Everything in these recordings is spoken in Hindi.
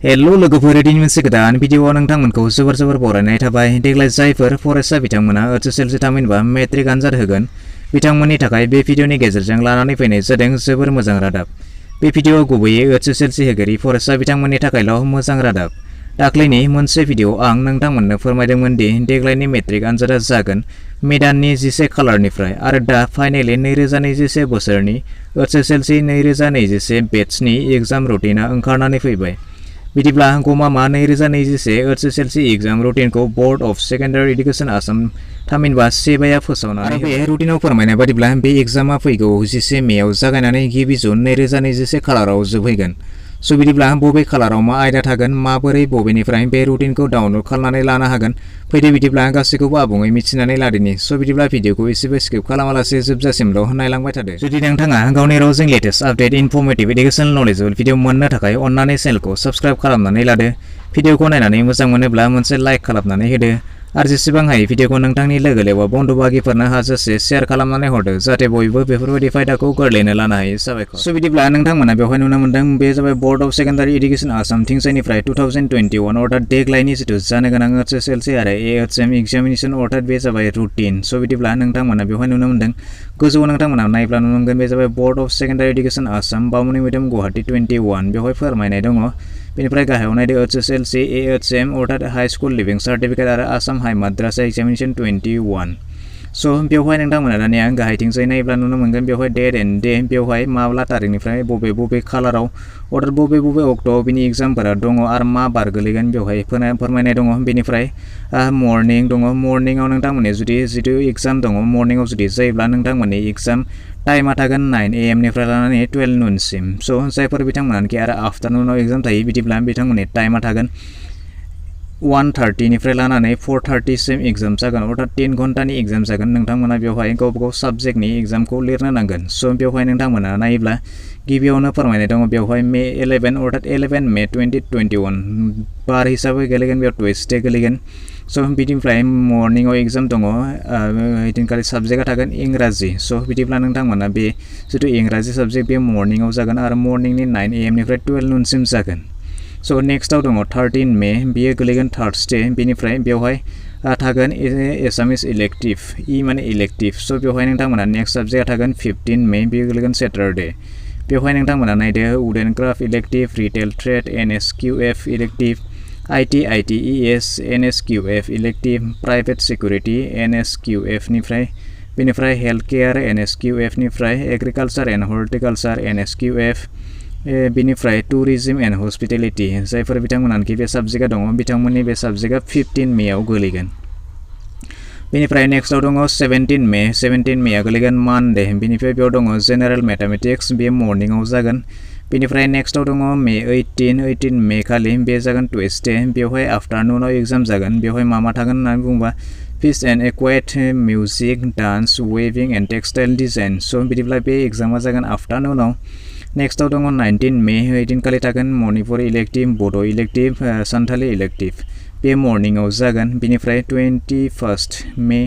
हेलो लोगोफोर दिनै मोनसे गोदान भिडिअ नोंथांमोनखौ जोबोर बरायनाय थाबाय। देग्लाय जायफोर फरायसा बिथांमोना HSLC थामहिनबा मेट्रिक आनजाद होगोन बिथांमोननि थाखाय बे भिडिअनि गेजेरजों लानानै फैनाय जादों जोबोर मोजां रादाब। बे भिडिअ गुबैयै HSLC होगिरि फरायसा बिथांमोननि थाखायल' मोजां रादाब। दाख्लैनि मोनसे भिडिअ आं नोंथांमोननो फोरमायदोंमोन दि देग्लायनि मेट्रिक आनजादा जागोन मे दाननि 11 खालारनिफ्राय आरो दा फाइनालि 2021 बोसोरनि HSLC 2021 बेट्सनि एग्जाम रुटिनआ ओंखारनानै फैबाय। बिदिब्ला गमामा 2021 HSLC एग्जाम रुटिनखौ board of secondary education Assam थामहिनबा सेबाया फोसावनानै बे रुटिनाव फोरमायनाय बादिब्ला बे एग्जामा फैगौ 11 मेआव जागायनानै गिबि जुन 2021 खालाराव जोबहैगोन। स' बिदिब्ला बबे खालाराव मा आयदा थागोन माबोरै बबेनिफ्राय बे रुटिनखौ डाउनलड खालामनानै लानो हागोन फैदो बिदिब्ला गासैखौबो आबुङै मिथिनानै लादिनि। स' बिदिब्ला भिडिअखौ एसेबो स्किप खालामालासे जोबजासिमल' नायलांबाय थादो। जुदि नोंथाङा गावनि रावजों latest update informative educational knowledgeable video मोननो थाखाय अन्नानै चेनेलखौ साबस्क्राइब खालामनानै लादो। भिडिअखौ नायनानै मोजां मोनोब्ला मोनसे लाइक खालामनानै होदो आरो जेसेबां हायो भिडिअखौ नोंथांनि लोगो एबा बन्धु बागिफोरनो हाजासे शेयार खालामनानै हरदो जाहाथे बयबो बेफोरबायदि फायदाखौ गोरलैयैनो लानो हायो। साबायखर। स' बिदिब्ला नोंथांमोना बेवहाय नुनो मोनदों बे जाबाय board of secondary education Assam थिंसानिफ्राय 2021 अर्थात देग्लायनि जिथु जानो गोनां HSLC आरो AHM एग्जामिनेसन अर्थात बे जाबाय रुटिन। स' बिदिब्ला नोंथांमोना बेवहाय नुनो मोनदों गोजौआव नोंथांमोना नायब्ला नुनो मोनगोन बे जाबाय board of secondary education Assam Bamunimaidam Guwahati 21 बेवहाय फोरमायनाय दङ। बेनिफ्राय गाहायाव नायदो HSLC AHM अर्थात हाई स्कुल लिभिं सार्टिफिकेट आरो आसाम हाई माद्रासा एग्जामिनेसन 21। स' बेवहाय नोंथांमोना दानिया गाहायथिंजाय नायोब्ला नुनो मोनगोन बेवहाय डेट एन्ड डे बेवहाय माब्ला तारिखनिफ्राय बबे खालाराव अर्थात बबे अक्ट'आव बिनि एग्जामफोरा दङ आरो मा बार गोलैगोन बेवहाय फोरमायनाय दङ। बेनिफ्राय मर्निं दङ। मर्निंआव नोंथांमोननि जिथु एग्जाम दङ मर्निंआव जुदि जायोब्ला नोंथांमोननि एग्जाम टाइमा थागोन 9 AM निफ्राय लानानै 12 नूनसिम। स' जायफोर बिथांमोनाखि आरो आफ्टारनुनाव एग्जाम थायो बिदिब्ला बिथांमोननि टाइमा थागोन 1:30 निफ्राय लानानै 4:30 सिम एग्जाम जागोन अर्थात 3 घन्टानि एग्जाम जागोन। नोंथांमोना बेवहाय गावबागाव साबजेक्टनि एग्जामखौ लिरनो नांगोन। स' बेवहाय नोंथांमोना नायोब्ला गिबियावनो फोरमायनाय दङ बेवहाय मे 11 अर्थात 11 मे 2021 बार हिसाबै गोलैगोन बेयाव टुइसडे गोलैगोन। स' बिदिनिफ्राय मर्निंआव एग्जाम दङ ओइदिनखालि साबजेक्टआ थागोन इंराजि। स' बिदिब्ला नोंथांमोना बे जिथु इंराजि साबजेक्ट बे मर्निंआव जागोन आरो मर्निंनि 9 AM निफ्राय 12 नूनसिम जागोन। स' नेक्स्टआव दङ 13 मे बेयो गोलैगोन थार्सडे। बेनिफ्राय बेवहाय थागोन एसामिस इलेक्टिभ माने इलेक्टिभ। स' बेवहाय नोंथांमोना नेक्स्ट साबजेक्टआ थागोन 15 मे बेयो गोलैगोन सेटारडे। बेवहाय नोंथांमोना नायदो would and craft elective retail trade NSQF elective ITES NSQF elective private security NSQF निफ्राय बेनिफ्राय हेल्थ केयार NSQF निफ्राय एग्रिकालचार एन्ड हर्टिकालचार NSQF बेनिफ्राय टुरिज्म एन्ड हस्पिटेलिटि जायफोर बिथांमोनाखि बे साबजेक्टआ दङ बिथांमोननि बे साबजेक्टआ 15 मेआव गोलैगोन। बेनिफ्राय नेक्स्टआव दङ 17 मेआ गोलैगोन मानडे। बेनिफ्राय बेयाव दङ जेनेरेल मेथामेटिक्स बे मर्निंआव जागोन। बेनिफ्राय नेक्स्टआव दङ मे 18 मे खालि बे जागोन टुइसडे। बेवहाय आफ्टारनुनाव एग्जाम जागोन। बेवहाय मा थागोन होननानै बुङोबा फिश एन्ड एक्वाइट music dance weaving and textile design. स' बिदिब्ला बे एग्जामा जागोन आफ्टारनुनाव। नेक्स्टआव दङ 19 मे ओइदिनखालि थागोन मणिपुर इलेक्टिभ बड' इलेक्टिभ सानथालि इलेक्टिभ बे मर्निंआव जागोन। बेनिफ्राय 21 मे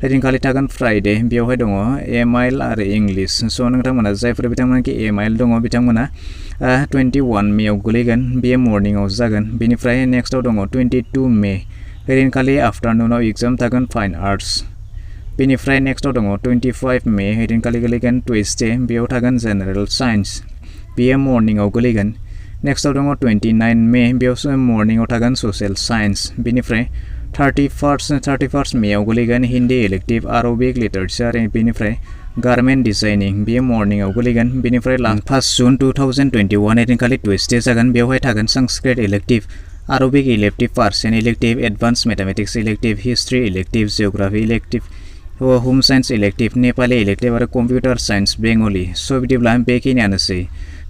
ओइदिनखालि थागोन फ्राइडे बेवहाय दङ MIL आरो इंलिश। स' नोंथांमोना जायफोर बिथांमोनाखि MIL दङ बिथांमोना 21 मेआव गोलैगोन बे मर्निंआव जागोन। बेनिफ्राय नेक्स्टआव दङ 22 मे ओइदिनखालि आफ्टारनुनाव एग्जाम थागोन फाइन आर्ट्स। बेनिफ्राय नेक्स्टआव दङ 25 मे ओइदिनखालि गोलैगोन टुइसडे बेयाव थागोन जेनेरेल साइन्स बेयो मर्निंआव गोलैगोन। नेक्स्टआव दङ 29 मे बेयाव मर्निंआव थागोन ससियेल साइन्स। बेनिफ्राय 31 मेआव गोलैगोन हिन्दी इलेक्टिभ आरबिक लिटारेचार बेनिफ्राय गार्मेन्ट डिजाइनिं बेयो मर्निंआव गोलैगोन। बेनिफ्राय 1 जुन 2021 ओइदिनखालि टुइसडे जागोन। बेवहाय थागोन Sanskrit elective Arabic elective Persian elective advance mathematics elective history elective geography elective home science elective Nepali elective आरो कम्पिउटार साइन्स बेंगलि। स' बिदिब्ला बेखिनियानोसै।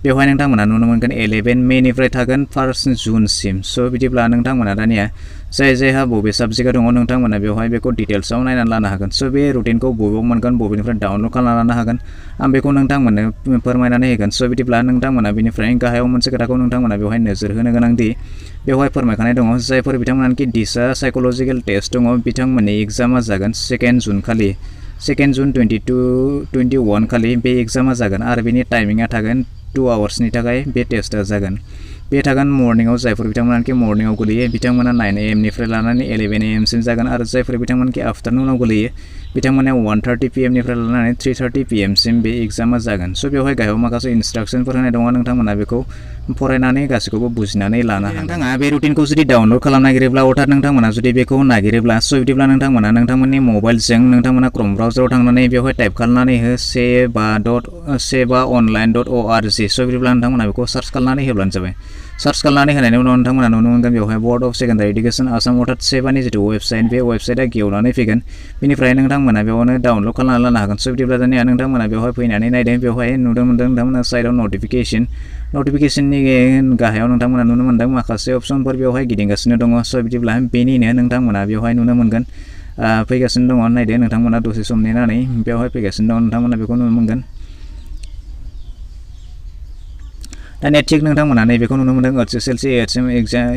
बेवहाय नोंथांमोना नुनो मोनगोन 11 मे निफ्राय थागोन 1 जुनसिम। स' बिदिब्ला नोंथांमोना दानिया जायहा बबे साबजेक्टआ दङ नोंथांमोना बेवहाय बेखौ डिटेल्सआव नायनानै लानो हागोन। स' बे रुटिनखौ बबेयाव मोनगोन बबेनिफ्राय डाउनलड खालामना लानो हागोन आं बेखौ नोंथांमोननो फोरमायनानै होगोन। स' बिदिब्ला नोंथांमोना बेनिफ्राय गाहायाव मोनसे खोथाखौ नोंथांमोना बेवहाय नोजोर होनो गोनां दि बेवहाय फोरमायखानाय दङ जायफोर बिथांमोनाखि दिसा साइक'लजिकेल टेस्ट दङ बिथांमोननि एग्जामा जागोन 2 जुन खालि 2 जुन 2021 खालि बे एग्जामा जागोन आरो बेनि टाइमिंआ थागोन 2 आवार्सनि थाखाय बे टेस्टआ जागोन। बे थागोन मर्निंआव जायफोर बिथांमोनाखि मर्निंआव गोलैयो बिथांमोना 9 AM निफ्राय लानानै 11 AM सिम जागोन आरो जायफोर बिथांमोनखि आफ्टारनुनाव गोलैयो बिथांमोना 1:30 PM निफ्राय लानानै 3:30 PM सिम बे एग्जामा जागोन। स' बेवहाय गाहायाव माखासे इनस्ट्राक्शनफोर होनाय दङ नोंथांमोना बेखौ फरायनानै गासैखौबो बुजिनानै लानो हागोन। नोंथाङा बे रुटिनखौ जुदि डाउनलड खालामनो नागिरोब्ला अर्थात नोंथांमोना जुदि बेखौ नागिरोब्ला स' बिदिब्ला नोंथांमोना नोंथांमोननि मबाइलजों नोंथांमोना क्रोम ब्राउजाराव थांनानै बेवहाय टाइप खालामनानै हो seva.seva.online.org स' बिदिब्ला नोंथांमोना बेखौ सार्च खालामनानै होब्लानो जाबाय। सार्च खालामनानै होनायनि उनाव नोंथांमोना नुनो मोनगोन बेवहाय board of secondary education Assam अर्थात सेभानि जिथु वेबसाइट बे वेबसाइटआ गेवनानै फैगोन। बेनिफ्राय नोंथांमोना बेयावनो डाउनलड खालामनानै लानो हागोन। स' बिदिब्ला दानिया नोंथांमोना बेवहाय फैनानै नायदों बेवहाय नुनो मोनदों नोंथांमोना साइडआव नटिफिकेशननि गाहायाव नोंथांमोना नुनो मोनदों माखासे अपसनफोर बेवहाय गिदिंगासिनो दङ। स' बिदिब्ला बेनिनो नोंथांमोना बेवहाय नुनो मोनगोन फैगासिनो दङ। नायदो नोंथांमोना दसे सम नेनानै बेवहाय फैगासिनो दङ नोंथांमोना बेखौ नुनो मोनगोन। दानिया थिग नोंथांमोना नैबेखौ नुनो मोनदों HSLC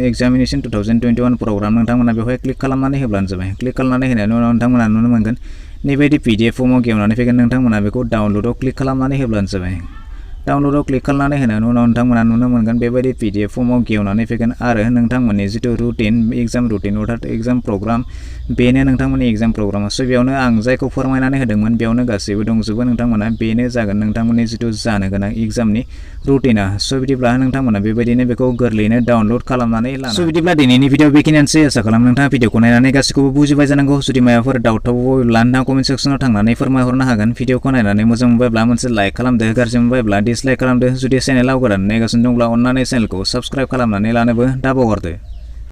एग्जामिनेशन 2021 प्रग्राम नोंथांमोना बेवहाय क्लिक खालामनानै होब्लानो जाबाय। क्लिक खालामनानै होनायनि उनाव नोंथांमोना नुनो मोनगोन नैबायदि PDF फर्माव गेवनानै फैगोन। नोंथांमोना बेखौ डाउनलडआव क्लिक खालामनानै होब्लानो जाबाय। डाउनलडआव क्लिक खालामनानै होनायनि उनाव नोंथांमोना नुनो मोनगोन बेबायदि PDF फर्माव गेवनानै फैगोन आरो नोंथांमोननि जिथु रुटिन एग्जाम रुटिन अर्थात एग्जाम प्रग्राम बेनो नोंथांमोननि एग्जाम प्रग्रामा। स' बेयावनो आं जायखौ फोरमायनानै होदोंमोन बेयावनो गासैबो दंजोबो नोंथांमोना बेनो जागोन नोंथांमोननि जिथु जानो गोनां एग्जामनि रुटिना। स' बिदिब्ला नोंथांमोना बेबायदिनो बेखौ गोरलैयैनो डाउनलड खालामनानै लानो। स' बिदिब्ला दिनैनि भिडिअ बेखिनियानोसै। आसा खालाम नोंथाङा भिडिअखौ नायनानै गासैखौबो बुजिबाय जानांगौ। जुदि माबाफोर डाउट थाबावोब्ला नोंथाङा कमेन्ट सेक्सनाव थांनानै फोरमायहरनो हागोन। भिडिअखौ नायनानै मोजां मोनबायब्ला मोनसे लाइक खालामदो, गाज्रि मोनबायब्ला डिसलाइक खालामदो। जुदि चेनेलाव गोदान नायगासिनो दंब्ला अन्नानै चेनेलखौ साबस्क्राइब खालामनानै लानोबो दाबावगारदो।